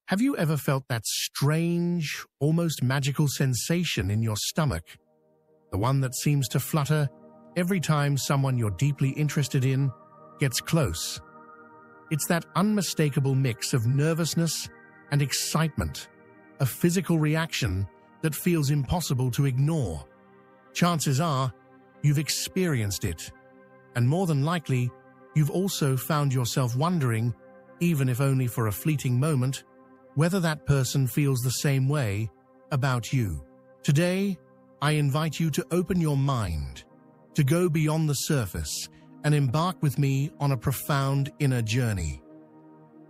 Have you ever felt that strange, almost magical sensation in your stomach? The one that seems to flutter every time someone you're deeply interested in gets close. It's that unmistakable mix of nervousness and excitement, a physical reaction that feels impossible to ignore. Chances are, you've experienced it, and more than likely, you've also found yourself wondering, even if only for a fleeting moment, whether that person feels the same way about you. Today, I invite you to open your mind, to go beyond the surface and embark with me on a profound inner journey.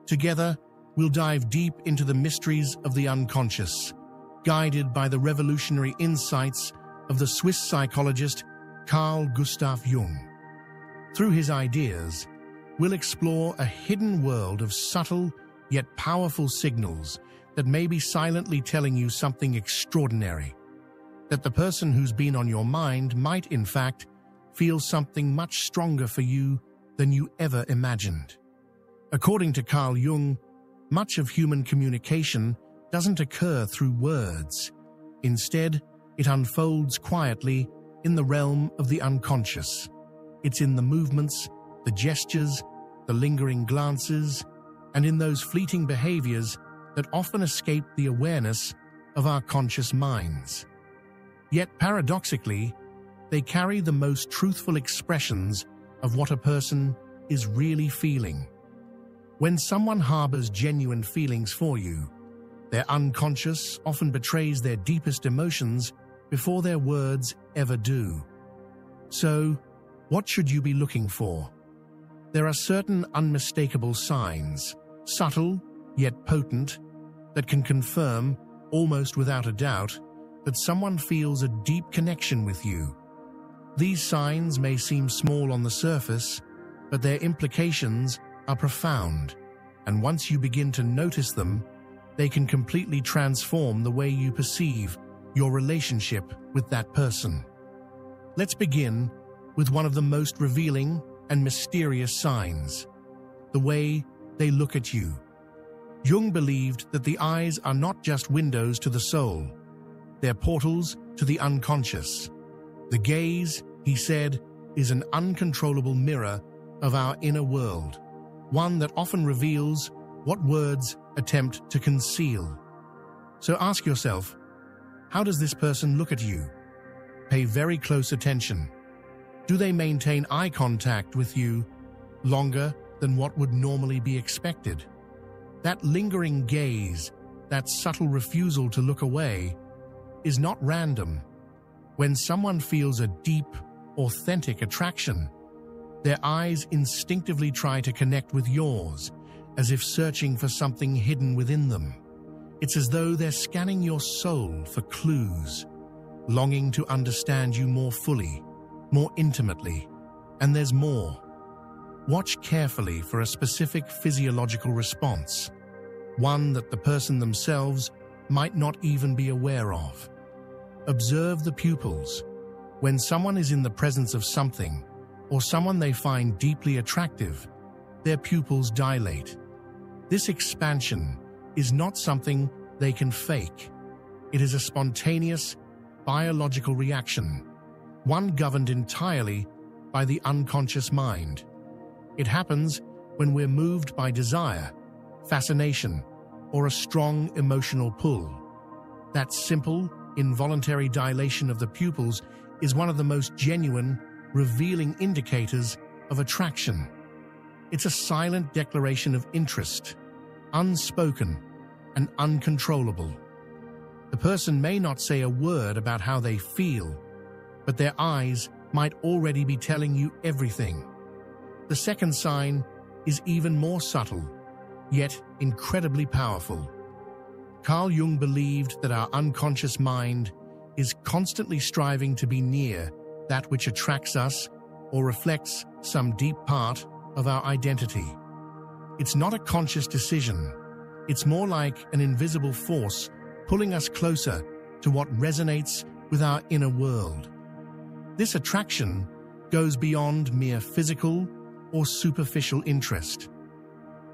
Together, we'll dive deep into the mysteries of the unconscious, guided by the revolutionary insights of the Swiss psychologist Carl Gustav Jung. Through his ideas, we'll explore a hidden world of subtle yet powerful signals that may be silently telling you something extraordinary, that the person who's been on your mind might, in fact, feel something much stronger for you than you ever imagined. According to Carl Jung, much of human communication doesn't occur through words. Instead, it unfolds quietly in the realm of the unconscious. It's in the movements, the gestures, the lingering glances, and in those fleeting behaviors that often escape the awareness of our conscious minds. Yet paradoxically, they carry the most truthful expressions of what a person is really feeling. When someone harbors genuine feelings for you, their unconscious often betrays their deepest emotions before their words ever do. So, what should you be looking for? There are certain unmistakable signs, subtle yet potent, that can confirm, almost without a doubt, that someone feels a deep connection with you. These signs may seem small on the surface, but their implications are profound, and once you begin to notice them, they can completely transform the way you perceive your relationship with that person. Let's begin with one of the most revealing and mysterious signs: the way they look at you. Jung believed that the eyes are not just windows to the soul, they're portals to the unconscious. The gaze, he said, is an uncontrollable mirror of our inner world, one that often reveals what words attempt to conceal. So ask yourself, how does this person look at you? Pay very close attention. Do they maintain eye contact with you longer than what would normally be expected? That lingering gaze, that subtle refusal to look away, is not random. When someone feels a deep, authentic attraction, their eyes instinctively try to connect with yours, as if searching for something hidden within them. It's as though they're scanning your soul for clues, longing to understand you more fully, more intimately. And there's more. Watch carefully for a specific physiological response, one that the person themselves might not even be aware of. Observe the pupils. When someone is in the presence of something, or someone they find deeply attractive, their pupils dilate. This expansion is not something they can fake. It is a spontaneous, biological reaction, one governed entirely by the unconscious mind. It happens when we're moved by desire, fascination, or a strong emotional pull. That simple, involuntary dilation of the pupils is one of the most genuine, revealing indicators of attraction. It's a silent declaration of interest, unspoken and uncontrollable. The person may not say a word about how they feel, but their eyes might already be telling you everything. The second sign is even more subtle, yet incredibly powerful. Carl Jung believed that our unconscious mind is constantly striving to be near that which attracts us or reflects some deep part of our identity. It's not a conscious decision. It's more like an invisible force pulling us closer to what resonates with our inner world. This attraction goes beyond mere physical or superficial interest.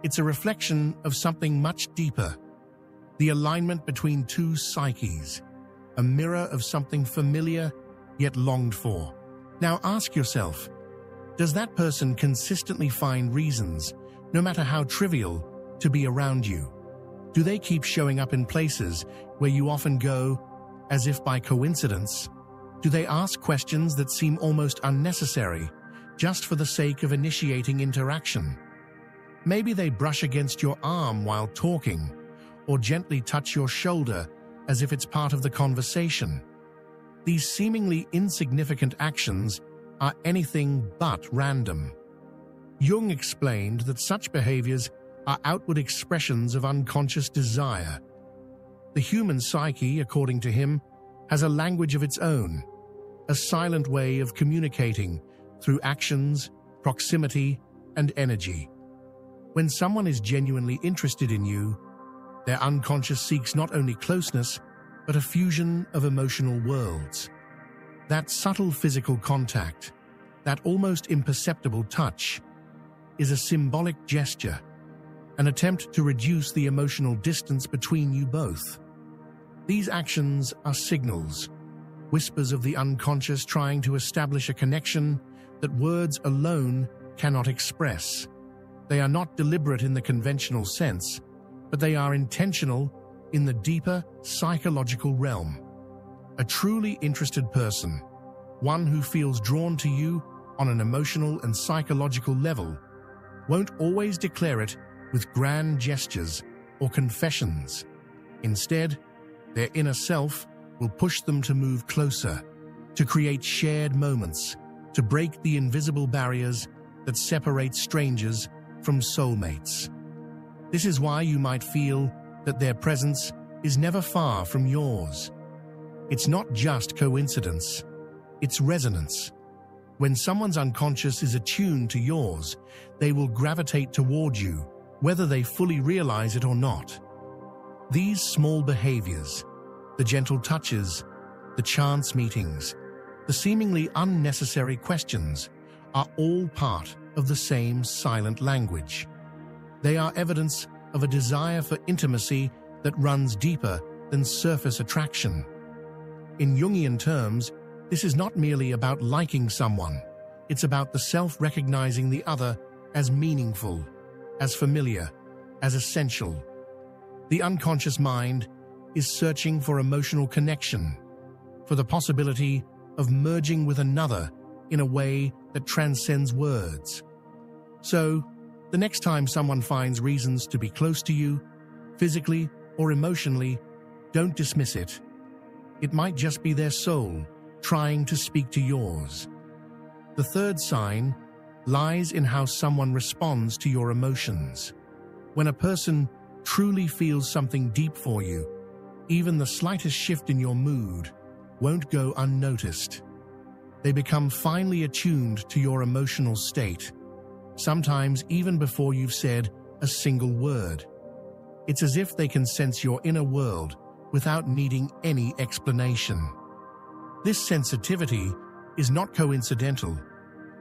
It's a reflection of something much deeper, the alignment between two psyches, a mirror of something familiar yet longed for. Now ask yourself, does that person consistently find reasons, no matter how trivial, to be around you? Do they keep showing up in places where you often go, as if by coincidence? Do they ask questions that seem almost unnecessary, just for the sake of initiating interaction? Maybe they brush against your arm while talking, or gently touch your shoulder as if it's part of the conversation. These seemingly insignificant actions are anything but random. Jung explained that such behaviors are outward expressions of unconscious desire. The human psyche, according to him, has a language of its own, a silent way of communicating through actions, proximity, and energy. When someone is genuinely interested in you, their unconscious seeks not only closeness, but a fusion of emotional worlds. That subtle physical contact, that almost imperceptible touch, is a symbolic gesture, an attempt to reduce the emotional distance between you both. These actions are signals, whispers of the unconscious trying to establish a connection that words alone cannot express. They are not deliberate in the conventional sense, but they are intentional in the deeper psychological realm. A truly interested person, one who feels drawn to you on an emotional and psychological level, won't always declare it with grand gestures or confessions. Instead, their inner self will push them to move closer, to create shared moments, to break the invisible barriers that separate strangers from soulmates. This is why you might feel that their presence is never far from yours. It's not just coincidence, it's resonance. When someone's unconscious is attuned to yours, they will gravitate toward you, whether they fully realize it or not. These small behaviors, the gentle touches, the chance meetings, the seemingly unnecessary questions, are all part of the same silent language. They are evidence of a desire for intimacy that runs deeper than surface attraction. In Jungian terms, this is not merely about liking someone. It's about the self recognizing the other as meaningful, as familiar, as essential. The unconscious mind is searching for emotional connection, for the possibility of merging with another in a way that transcends words. So, the next time someone finds reasons to be close to you, physically or emotionally, don't dismiss it. It might just be their soul trying to speak to yours. The third sign lies in how someone responds to your emotions. When a person truly feels something deep for you, even the slightest shift in your mood won't go unnoticed. They become finely attuned to your emotional state, sometimes even before you've said a single word. It's as if they can sense your inner world without needing any explanation. This sensitivity is not coincidental.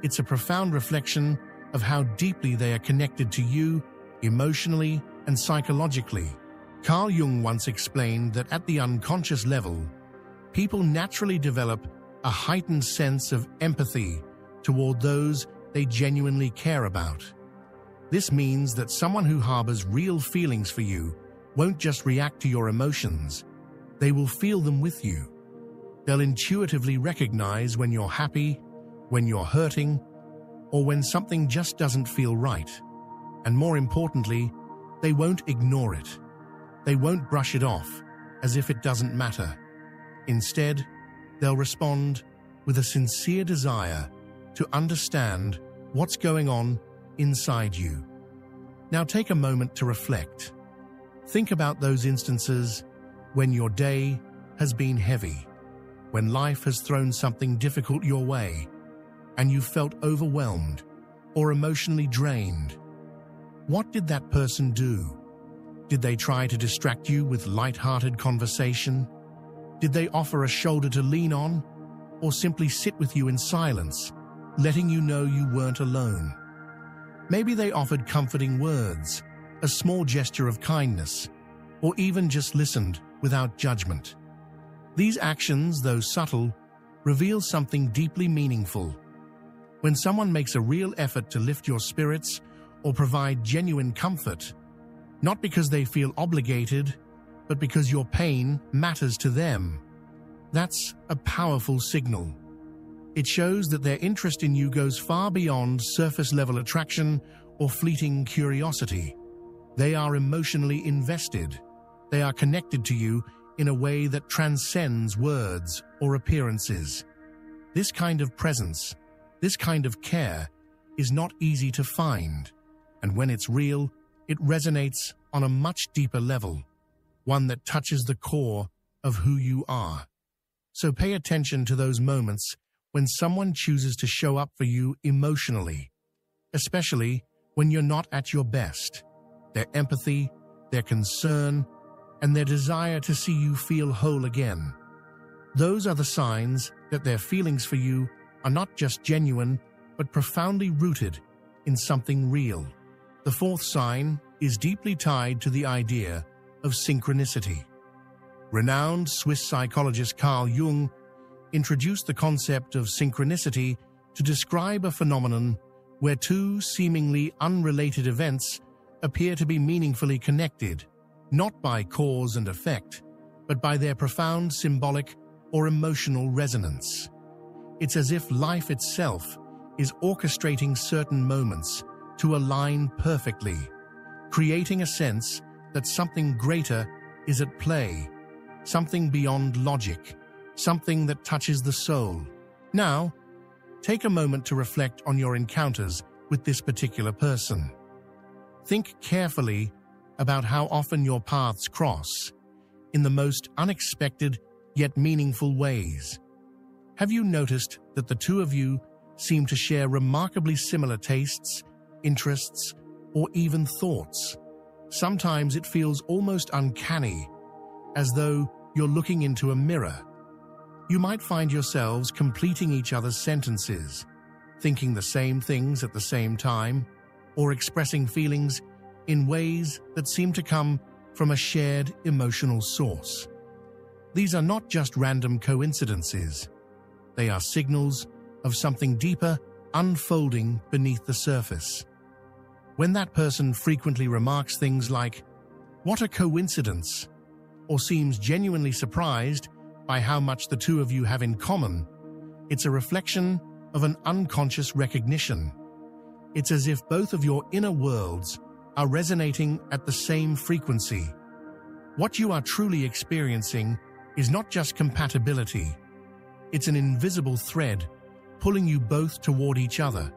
It's a profound reflection of how deeply they are connected to you, emotionally and psychologically. Carl Jung once explained that at the unconscious level, people naturally develop a heightened sense of empathy toward those they genuinely care about. This means that someone who harbors real feelings for you won't just react to your emotions, they will feel them with you. They'll intuitively recognize when you're happy, when you're hurting, or when something just doesn't feel right. And more importantly, they won't ignore it. They won't brush it off as if it doesn't matter. Instead, they'll respond with a sincere desire to understand what's going on inside you. Now take a moment to reflect. Think about those instances when your day has been heavy, when life has thrown something difficult your way, and you felt overwhelmed or emotionally drained. What did that person do? Did they try to distract you with light-hearted conversation? Did they offer a shoulder to lean on, or simply sit with you in silence, letting you know you weren't alone? Maybe they offered comforting words, a small gesture of kindness, or even just listened without judgment. These actions, though subtle, reveal something deeply meaningful. When someone makes a real effort to lift your spirits or provide genuine comfort, not because they feel obligated, but because your pain matters to them, that's a powerful signal. It shows that their interest in you goes far beyond surface-level attraction or fleeting curiosity. They are emotionally invested. They are connected to you in a way that transcends words or appearances. This kind of presence, this kind of care, is not easy to find, and when it's real, it resonates on a much deeper level, one that touches the core of who you are. So pay attention to those moments when someone chooses to show up for you emotionally, especially when you're not at your best. Their empathy, their concern, and their desire to see you feel whole again. Those are the signs that their feelings for you are not just genuine, but profoundly rooted in something real. The fourth sign is deeply tied to the idea of synchronicity. Renowned Swiss psychologist Carl Jung introduced the concept of synchronicity to describe a phenomenon where two seemingly unrelated events appear to be meaningfully connected, not by cause and effect, but by their profound symbolic or emotional resonance. It's as if life itself is orchestrating certain moments to align perfectly, creating a sense that something greater is at play, something beyond logic, something that touches the soul. Now, take a moment to reflect on your encounters with this particular person. Think carefully about how often your paths cross, in the most unexpected yet meaningful ways. Have you noticed that the two of you seem to share remarkably similar tastes, interests, or even thoughts? Sometimes it feels almost uncanny, as though you're looking into a mirror. You might find yourselves completing each other's sentences, thinking the same things at the same time, or expressing feelings in ways that seem to come from a shared emotional source. These are not just random coincidences. They are signals of something deeper unfolding beneath the surface. When that person frequently remarks things like, "What a coincidence," or seems genuinely surprised by how much the two of you have in common, it's a reflection of an unconscious recognition. It's as if both of your inner worlds are resonating at the same frequency. What you are truly experiencing is not just compatibility. It's an invisible thread pulling you both toward each other,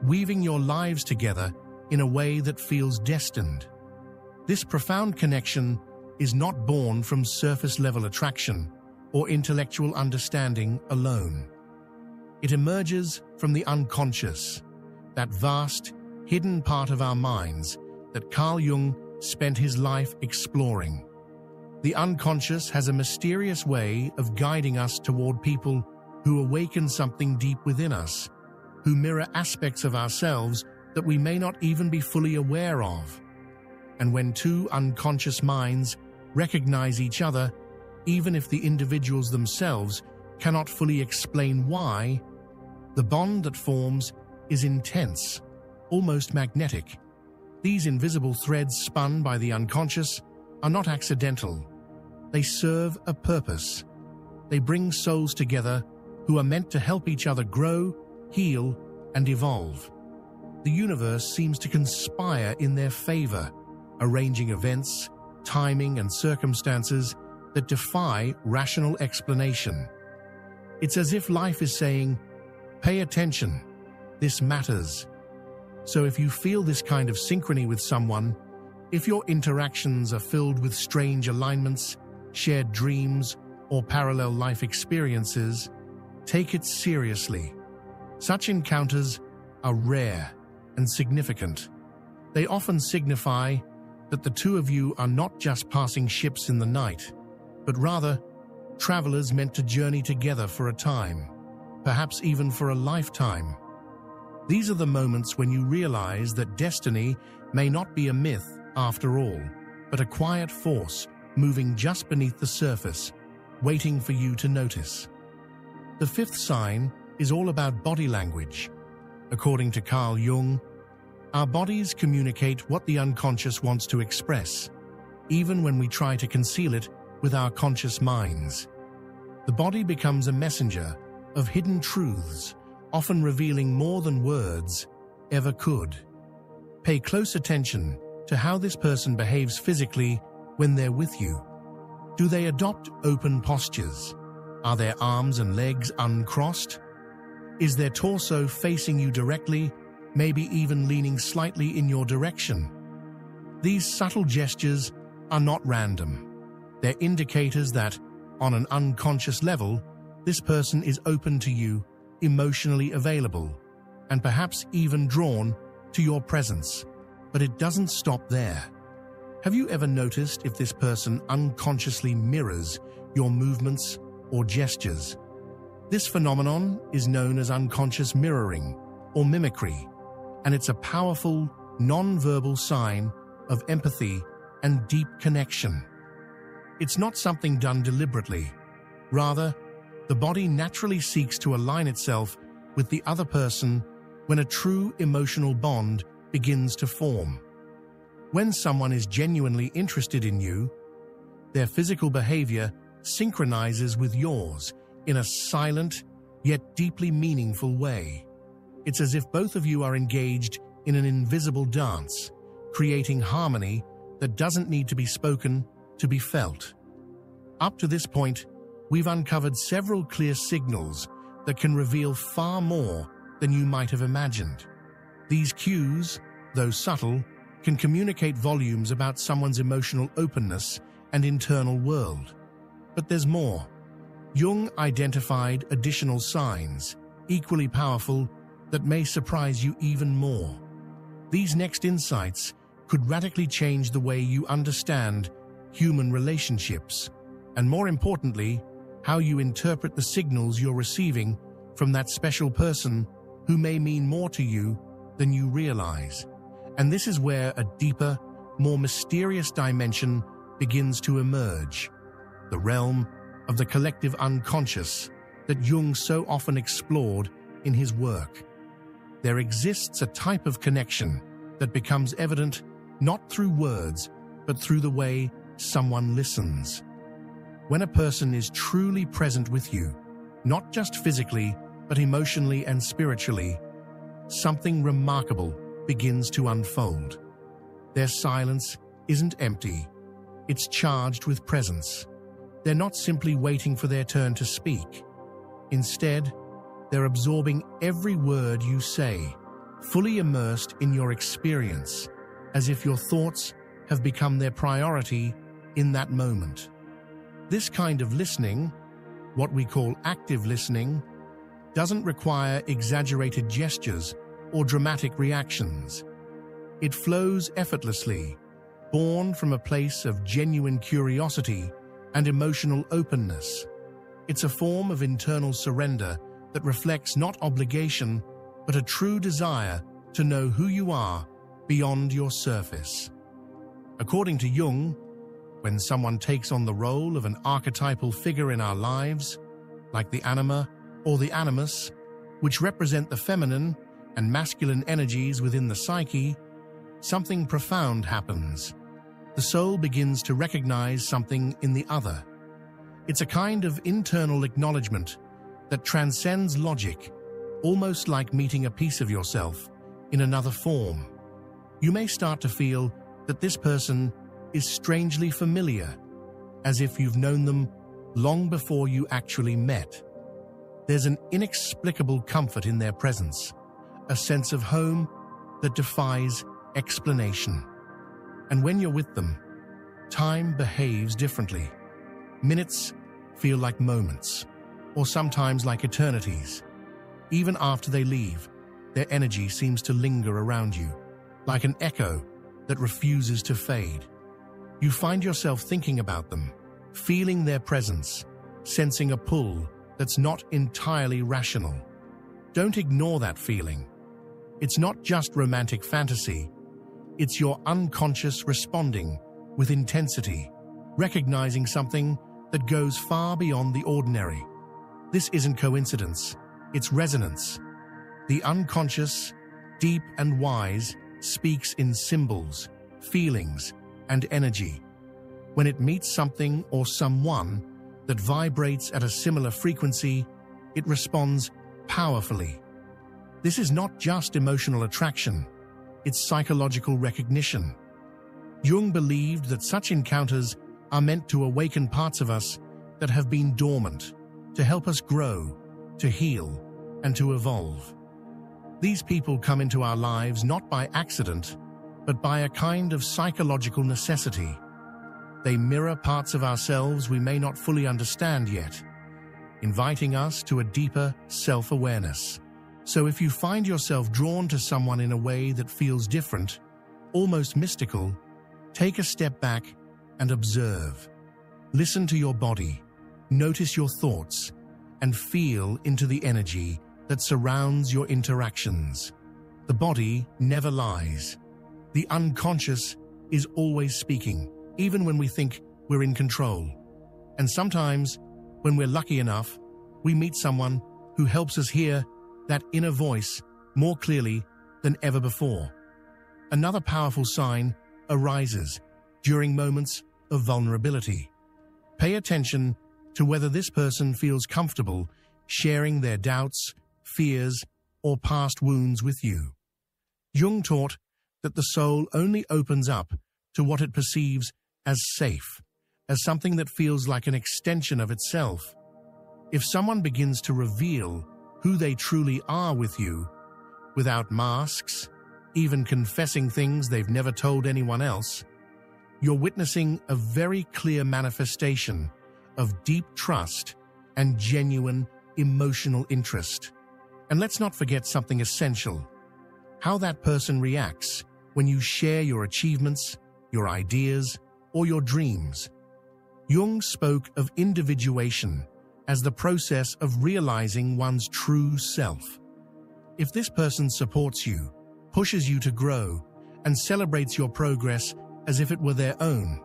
weaving your lives together in a way that feels destined. This profound connection is not born from surface-level attraction or intellectual understanding alone. It emerges from the unconscious, that vast, hidden part of our minds that Carl Jung spent his life exploring. The unconscious has a mysterious way of guiding us toward people who awaken something deep within us, who mirror aspects of ourselves that we may not even be fully aware of. And when two unconscious minds recognize each other, even if the individuals themselves cannot fully explain why, the bond that forms is intense, almost magnetic. These invisible threads spun by the unconscious are not accidental. They serve a purpose. They bring souls together who are meant to help each other grow, heal, and evolve. The universe seems to conspire in their favor, arranging events, timing, and circumstances that defy rational explanation. It's as if life is saying, "Pay attention, this matters." So if you feel this kind of synchrony with someone, if your interactions are filled with strange alignments, shared dreams, or parallel life experiences, take it seriously. Such encounters are rare and significant. They often signify that the two of you are not just passing ships in the night, but rather travelers meant to journey together for a time, perhaps even for a lifetime. These are the moments when you realize that destiny may not be a myth after all, but a quiet force moving just beneath the surface, waiting for you to notice. The fifth sign is all about body language. According to Carl Jung, our bodies communicate what the unconscious wants to express, even when we try to conceal it with our conscious minds. The body becomes a messenger of hidden truths, often revealing more than words ever could. Pay close attention to how this person behaves physically when they're with you. Do they adopt open postures? Are their arms and legs uncrossed? Is their torso facing you directly, maybe even leaning slightly in your direction? These subtle gestures are not random. They're indicators that, on an unconscious level, this person is open to you, emotionally available, and perhaps even drawn to your presence. But it doesn't stop there. Have you ever noticed if this person unconsciously mirrors your movements or gestures? This phenomenon is known as unconscious mirroring or mimicry, and it's a powerful, non-verbal sign of empathy and deep connection. It's not something done deliberately. Rather, the body naturally seeks to align itself with the other person when a true emotional bond begins to form. When someone is genuinely interested in you, their physical behavior synchronizes with yours in a silent yet deeply meaningful way. It's as if both of you are engaged in an invisible dance, creating harmony that doesn't need to be spoken to be felt. Up to this point, we've uncovered several clear signals that can reveal far more than you might have imagined. These cues, though subtle, can communicate volumes about someone's emotional openness and internal world. But there's more. Jung identified additional signs, equally powerful, that may surprise you even more. These next insights could radically change the way you understand human relationships, and more importantly, how you interpret the signals you're receiving from that special person who may mean more to you than you realize. And this is where a deeper, more mysterious dimension begins to emerge, the realm of the collective unconscious that Jung so often explored in his work. There exists a type of connection that becomes evident not through words, but through the way someone listens. When a person is truly present with you, not just physically, but emotionally and spiritually, something remarkable begins to unfold. Their silence isn't empty, it's charged with presence. They're not simply waiting for their turn to speak. Instead, they're absorbing every word you say, fully immersed in your experience, as if your thoughts have become their priority in that moment. This kind of listening, what we call active listening, doesn't require exaggerated gestures or dramatic reactions. It flows effortlessly, born from a place of genuine curiosity and emotional openness. It's a form of internal surrender that reflects not obligation, but a true desire to know who you are beyond your surface. According to Jung, when someone takes on the role of an archetypal figure in our lives, like the Anima or the Animus, which represent the feminine and masculine energies within the psyche, something profound happens. The soul begins to recognize something in the other. It's a kind of internal acknowledgement that transcends logic, almost like meeting a piece of yourself in another form. You may start to feel that this person is strangely familiar, as if you've known them long before you actually met. There's an inexplicable comfort in their presence, a sense of home that defies explanation. And when you're with them, time behaves differently. Minutes feel like moments, or sometimes like eternities. Even after they leave, their energy seems to linger around you, like an echo that refuses to fade. You find yourself thinking about them, feeling their presence, sensing a pull that's not entirely rational. Don't ignore that feeling. It's not just romantic fantasy. It's your unconscious responding with intensity, recognizing something that goes far beyond the ordinary. This isn't coincidence, it's resonance. The unconscious, deep and wise, speaks in symbols, feelings, and energy. When it meets something or someone that vibrates at a similar frequency, it responds powerfully. This is not just emotional attraction, it's psychological recognition. Jung believed that such encounters are meant to awaken parts of us that have been dormant, to help us grow, to heal, and to evolve. These people come into our lives not by accident, but by a kind of psychological necessity. They mirror parts of ourselves we may not fully understand yet, inviting us to a deeper self-awareness. So if you find yourself drawn to someone in a way that feels different, almost mystical, take a step back and observe. Listen to your body, notice your thoughts, and feel into the energy that surrounds your interactions. The body never lies. The unconscious is always speaking, even when we think we're in control. And sometimes, when we're lucky enough, we meet someone who helps us hear that inner voice more clearly than ever before. Another powerful sign arises during moments of vulnerability. Pay attention to whether this person feels comfortable sharing their doubts, fears, or past wounds with you. Jung taught that the soul only opens up to what it perceives as safe, as something that feels like an extension of itself. If someone begins to reveal who they truly are with you, without masks, even confessing things they've never told anyone else, you're witnessing a very clear manifestation of deep trust and genuine emotional interest. And let's not forget something essential: how that person reacts when you share your achievements, your ideas, or your dreams. Jung spoke of individuation as the process of realizing one's true self. If this person supports you, pushes you to grow, and celebrates your progress as if it were their own,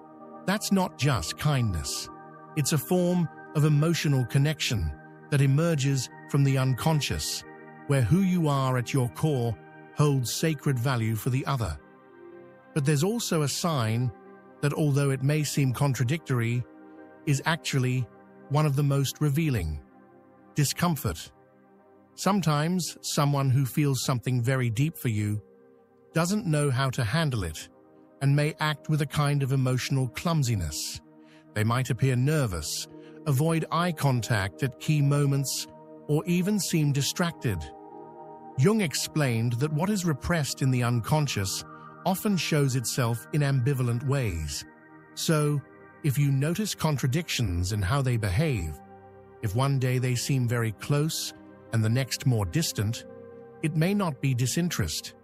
that's not just kindness. It's a form of emotional connection that emerges from the unconscious, where who you are at your core holds sacred value for the other. But there's also a sign that, although it may seem contradictory, is actually one of the most revealing: discomfort. Sometimes someone who feels something very deep for you doesn't know how to handle it and may act with a kind of emotional clumsiness. They might appear nervous, avoid eye contact at key moments, or even seem distracted. Jung explained that what is repressed in the unconscious often shows itself in ambivalent ways. So, if you notice contradictions in how they behave, if one day they seem very close and the next more distant, it may not be disinterest.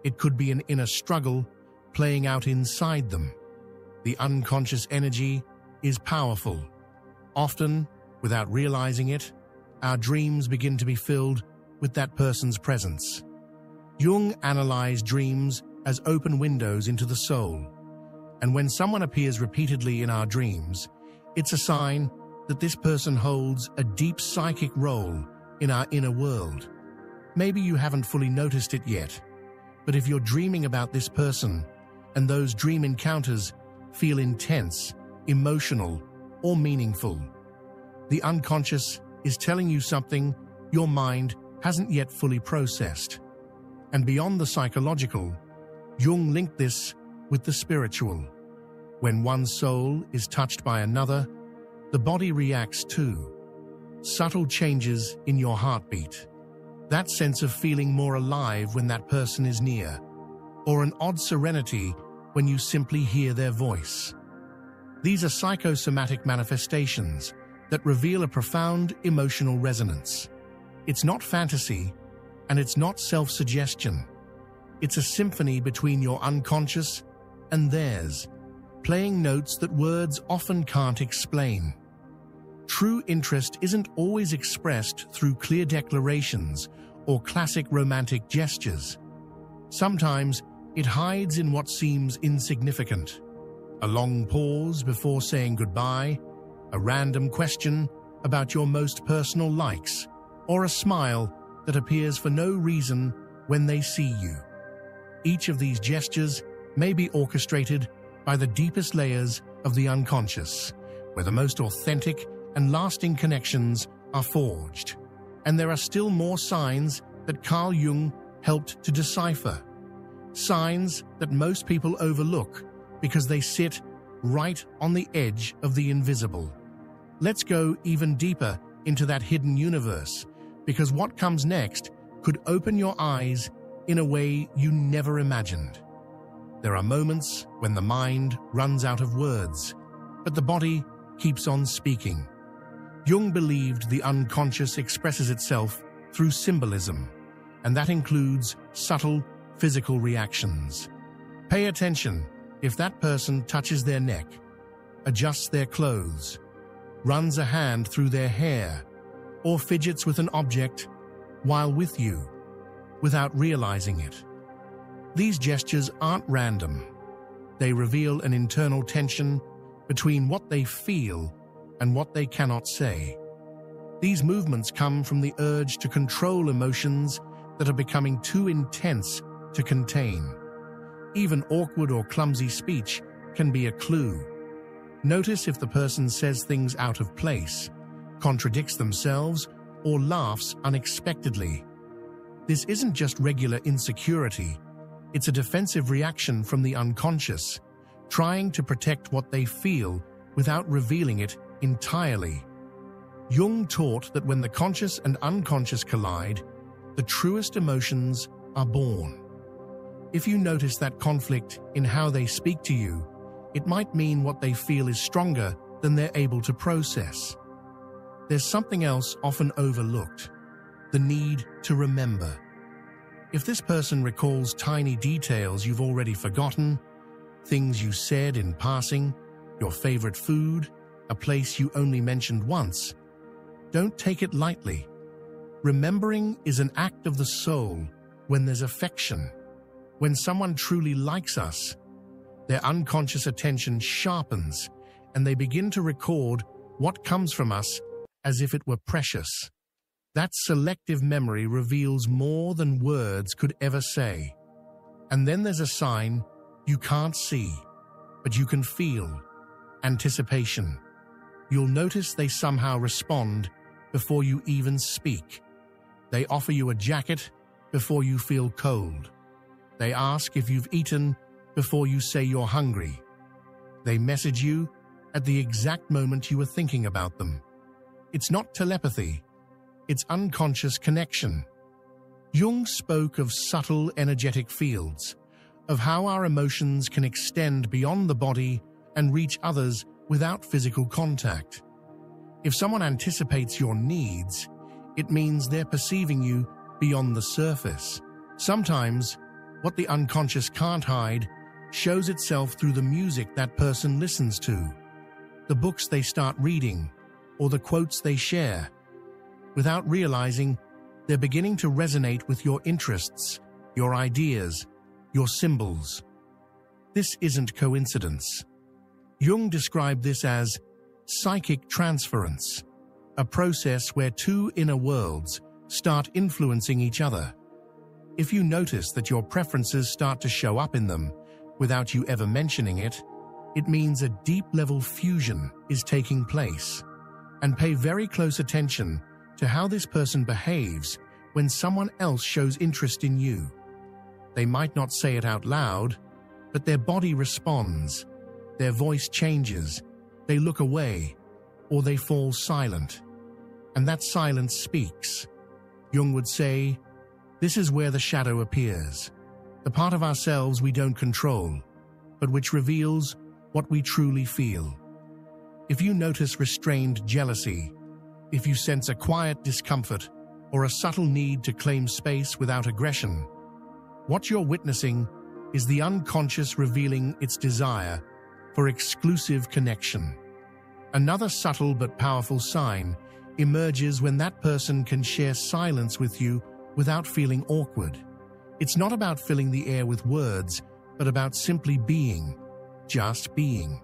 It could be an inner struggle playing out inside them. The unconscious energy is powerful. Often, without realizing it, our dreams begin to be filled with that person's presence. Jung analyzed dreams as open windows into the soul. And when someone appears repeatedly in our dreams, it's a sign that this person holds a deep psychic role in our inner world. Maybe you haven't fully noticed it yet, but if you're dreaming about this person and those dream encounters feel intense, emotional, or meaningful, the unconscious is telling you something your mind hasn't yet fully processed. And beyond the psychological, Jung linked this with the spiritual. When one soul is touched by another, the body reacts too. Subtle changes in your heartbeat, that sense of feeling more alive when that person is near, or an odd serenity when you simply hear their voice. These are psychosomatic manifestations that reveal a profound emotional resonance. It's not fantasy, and it's not self-suggestion. It's a symphony between your unconscious and theirs, playing notes that words often can't explain. True interest isn't always expressed through clear declarations or classic romantic gestures. Sometimes it hides in what seems insignificant. A long pause before saying goodbye, a random question about your most personal likes, or a smile that appears for no reason when they see you. Each of these gestures may be orchestrated by the deepest layers of the unconscious, where the most authentic and lasting connections are forged. And there are still more signs that Carl Jung helped to decipher. Signs that most people overlook because they sit right on the edge of the invisible. Let's go even deeper into that hidden universe, because what comes next could open your eyes in a way you never imagined. There are moments when the mind runs out of words, but the body keeps on speaking. Jung believed the unconscious expresses itself through symbolism, and that includes subtle physical reactions. Pay attention if that person touches their neck, adjusts their clothes, runs a hand through their hair, or fidgets with an object while with you, without realizing it. These gestures aren't random. They reveal an internal tension between what they feel and what they cannot say. These movements come from the urge to control emotions that are becoming too intense to contain. Even awkward or clumsy speech can be a clue. Notice if the person says things out of place, contradicts themselves, or laughs unexpectedly. This isn't just regular insecurity. It's a defensive reaction from the unconscious, trying to protect what they feel without revealing it entirely. Jung taught that when the conscious and unconscious collide, the truest emotions are born. If you notice that conflict in how they speak to you, it might mean what they feel is stronger than they're able to process. There's something else often overlooked: the need to remember. If this person recalls tiny details you've already forgotten, things you said in passing, your favorite food, a place you only mentioned once, don't take it lightly. Remembering is an act of the soul when there's affection. When someone truly likes us, their unconscious attention sharpens and they begin to record what comes from us as if it were precious. That selective memory reveals more than words could ever say. And then there's a sign you can't see, but you can feel: anticipation. You'll notice they somehow respond before you even speak. They offer you a jacket before you feel cold. They ask if you've eaten before you say you're hungry. They message you at the exact moment you were thinking about them. It's not telepathy, it's unconscious connection. Jung spoke of subtle energetic fields, of how our emotions can extend beyond the body and reach others without physical contact. If someone anticipates your needs, it means they're perceiving you beyond the surface. Sometimes, what the unconscious can't hide shows itself through the music that person listens to, the books they start reading, or the quotes they share. Without realizing, they're beginning to resonate with your interests, your ideas, your symbols. This isn't coincidence. Jung described this as psychic transference, a process where two inner worlds start influencing each other. If you notice that your preferences start to show up in them without you ever mentioning it, it means a deep-level fusion is taking place. And pay very close attention to how this person behaves when someone else shows interest in you. They might not say it out loud, but their body responds. Their voice changes, they look away, or they fall silent. And that silence speaks. Jung would say, this is where the shadow appears, the part of ourselves we don't control, but which reveals what we truly feel. If you notice restrained jealousy, if you sense a quiet discomfort or a subtle need to claim space without aggression, what you're witnessing is the unconscious revealing its desire for exclusive connection. Another subtle but powerful sign emerges when that person can share silence with you without feeling awkward. It's not about filling the air with words, but about simply being. just being.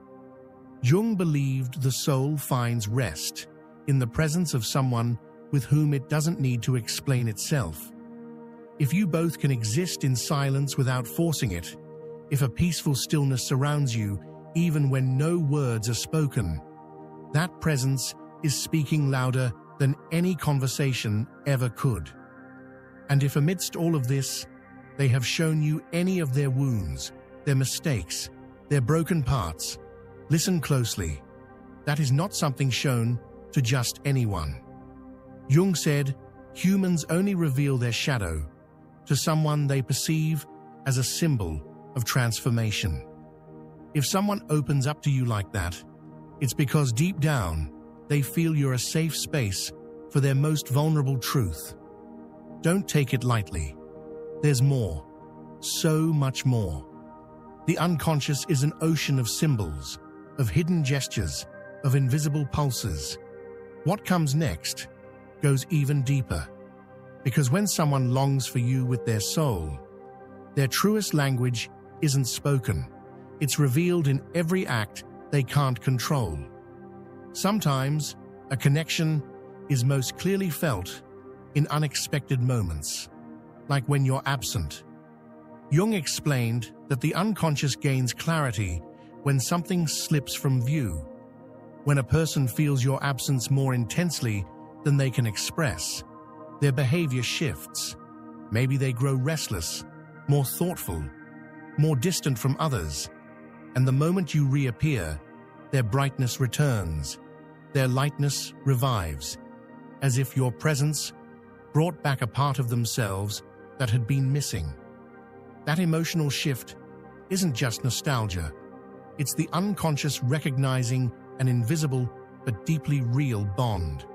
Jung believed the soul finds rest in the presence of someone with whom it doesn't need to explain itself. If you both can exist in silence without forcing it, if a peaceful stillness surrounds you even when no words are spoken, that presence is speaking louder than any conversation ever could. And if amidst all of this, they have shown you any of their wounds, their mistakes, their broken parts, listen closely. That is not something shown to just anyone. Jung said, humans only reveal their shadow to someone they perceive as a symbol of transformation. If someone opens up to you like that, it's because deep down, they feel you're a safe space for their most vulnerable truth. Don't take it lightly. There's more, so much more. The unconscious is an ocean of symbols, of hidden gestures, of invisible pulses. What comes next goes even deeper, because when someone longs for you with their soul, their truest language isn't spoken. It's revealed in every act they can't control. Sometimes, a connection is most clearly felt in unexpected moments, like when you're absent. Jung explained that the unconscious gains clarity when something slips from view, when a person feels your absence more intensely than they can express. Their behavior shifts. Maybe they grow restless, more thoughtful, more distant from others. And the moment you reappear, their brightness returns, their lightness revives, as if your presence brought back a part of themselves that had been missing. That emotional shift isn't just nostalgia. It's the unconscious recognizing an invisible but deeply real bond.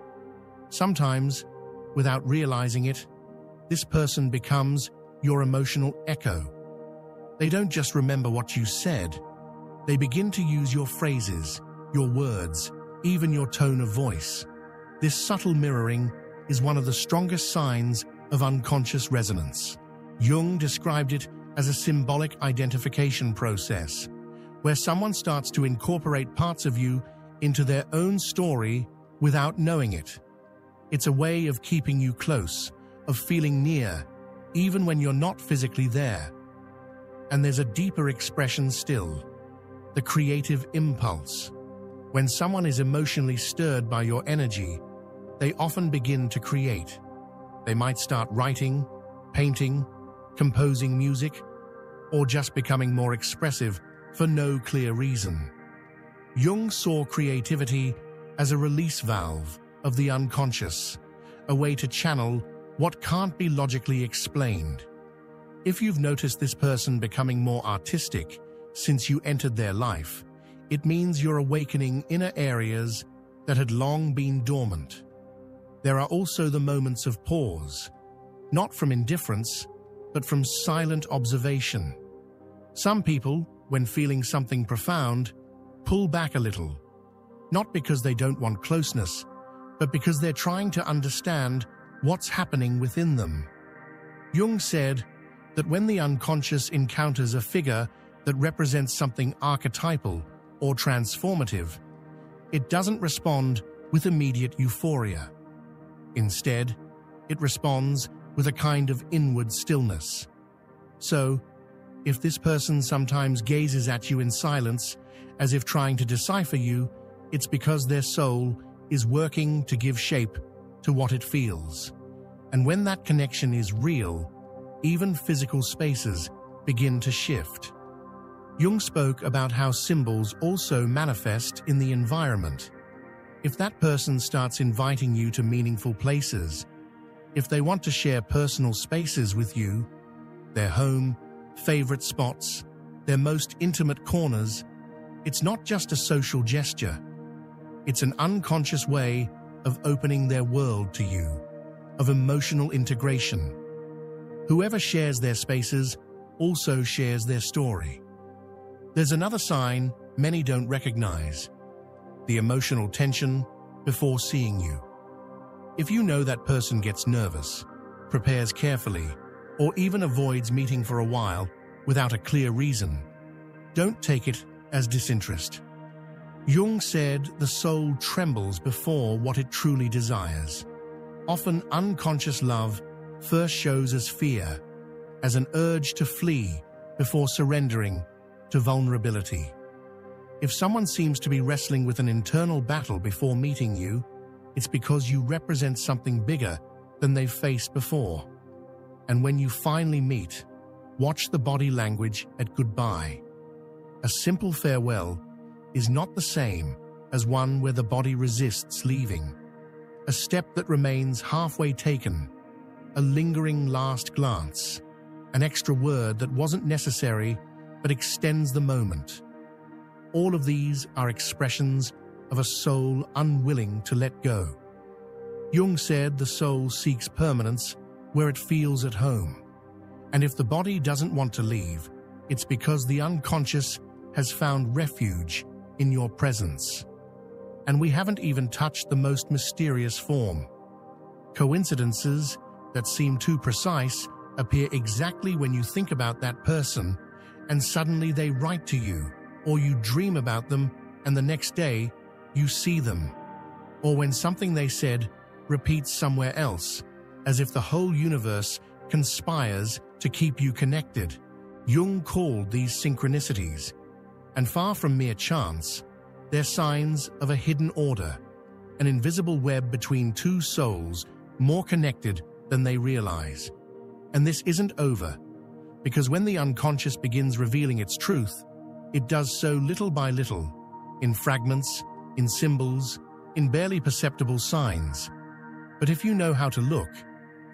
Sometimes, without realizing it, this person becomes your emotional echo. They don't just remember what you said. They begin to use your phrases, your words, even your tone of voice. This subtle mirroring is one of the strongest signs of unconscious resonance. Jung described it as a symbolic identification process, where someone starts to incorporate parts of you into their own story without knowing it. It's a way of keeping you close, of feeling near, even when you're not physically there. And there's a deeper expression still, the creative impulse. When someone is emotionally stirred by your energy, they often begin to create. They might start writing, painting, composing music, or just becoming more expressive for no clear reason. Jung saw creativity as a release valve of the unconscious, a way to channel what can't be logically explained. If you've noticed this person becoming more artistic since you entered their life, it means you're awakening inner areas that had long been dormant. There are also the moments of pause, not from indifference, but from silent observation. Some people, when feeling something profound, pull back a little, not because they don't want closeness, but because they're trying to understand what's happening within them. Jung said that when the unconscious encounters a figure that represents something archetypal or transformative, it doesn't respond with immediate euphoria. Instead, it responds with a kind of inward stillness. So, if this person sometimes gazes at you in silence, as if trying to decipher you, it's because their soul is working to give shape to what it feels. And when that connection is real, even physical spaces begin to shift. Jung spoke about how symbols also manifest in the environment. If that person starts inviting you to meaningful places, if they want to share personal spaces with you, their home, favorite spots, their most intimate corners, it's not just a social gesture. It's an unconscious way of opening their world to you, of emotional integration. Whoever shares their spaces also shares their story. There's another sign many don't recognize: the emotional tension before seeing you. If you know that person gets nervous, prepares carefully, or even avoids meeting for a while without a clear reason, don't take it as disinterest. Jung said the soul trembles before what it truly desires. Often unconscious love first shows as fear, as an urge to flee before surrendering to vulnerability. If someone seems to be wrestling with an internal battle before meeting you, it's because you represent something bigger than they've faced before. And when you finally meet, watch the body language at goodbye. A simple farewell is not the same as one where the body resists leaving. A step that remains halfway taken, a lingering last glance, an extra word that wasn't necessary but extends the moment. All of these are expressions of a soul unwilling to let go. Jung said the soul seeks permanence where it feels at home. And if the body doesn't want to leave, it's because the unconscious has found refuge in your presence. And we haven't even touched the most mysterious form. Coincidences that seem too precise appear exactly when you think about that person, and suddenly they write to you, or you dream about them, and the next day you see them. Or when something they said repeats somewhere else, as if the whole universe conspires to keep you connected. Jung called these synchronicities, and far from mere chance, they're signs of a hidden order, an invisible web between two souls more connected than they realize. And this isn't over, because when the unconscious begins revealing its truth, it does so little by little, in fragments, in symbols, in barely perceptible signs. But if you know how to look,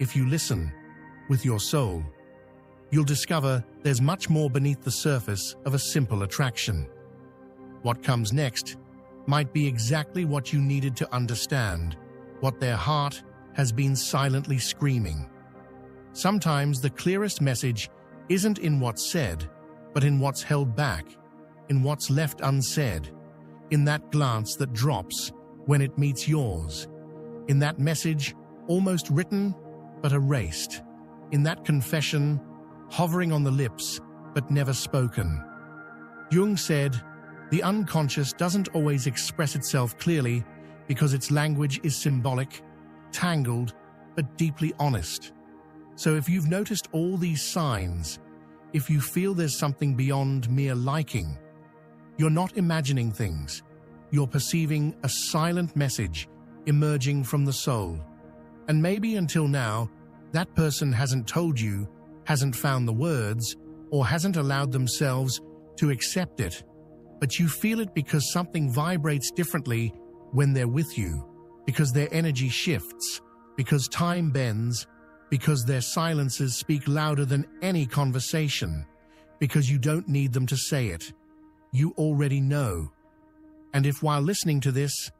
if you listen with your soul, you'll discover there's much more beneath the surface of a simple attraction. What comes next might be exactly what you needed to understand, what their heart has been silently screaming. Sometimes the clearest message isn't in what's said, but in what's held back, in what's left unsaid, in that glance that drops when it meets yours, in that message almost written but erased, in that confession hovering on the lips but never spoken. Jung said, the unconscious doesn't always express itself clearly because its language is symbolic, tangled, but deeply honest. So if you've noticed all these signs, if you feel there's something beyond mere liking, you're not imagining things, you're perceiving a silent message emerging from the soul. And maybe until now, that person hasn't told you, hasn't found the words, or hasn't allowed themselves to accept it. But you feel it because something vibrates differently when they're with you, because their energy shifts, because time bends, because their silences speak louder than any conversation, because you don't need them to say it. You already know. And if while listening to this,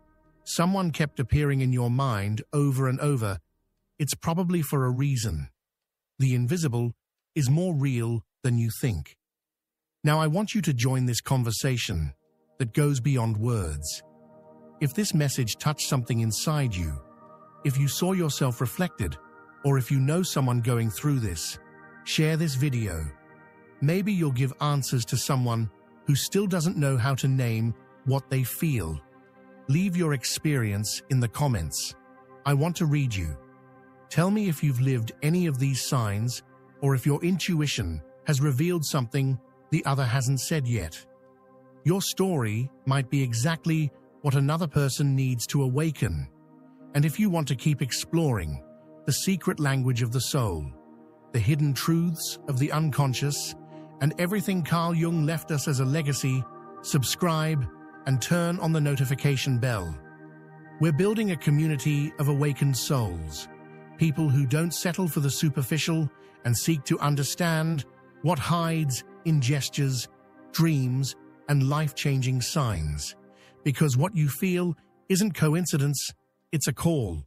someone kept appearing in your mind over and over, it's probably for a reason. The invisible is more real than you think. Now I want you to join this conversation that goes beyond words. If this message touched something inside you, if you saw yourself reflected, or if you know someone going through this, share this video. Maybe you'll give answers to someone who still doesn't know how to name what they feel. Leave your experience in the comments. I want to read you. Tell me if you've lived any of these signs, or if your intuition has revealed something the other hasn't said yet. Your story might be exactly what another person needs to awaken. And if you want to keep exploring the secret language of the soul, the hidden truths of the unconscious, and everything Carl Jung left us as a legacy, subscribe and turn on the notification bell. We're building a community of awakened souls, people who don't settle for the superficial and seek to understand what hides in gestures, dreams, and life-changing signs. Because what you feel isn't coincidence, it's a call.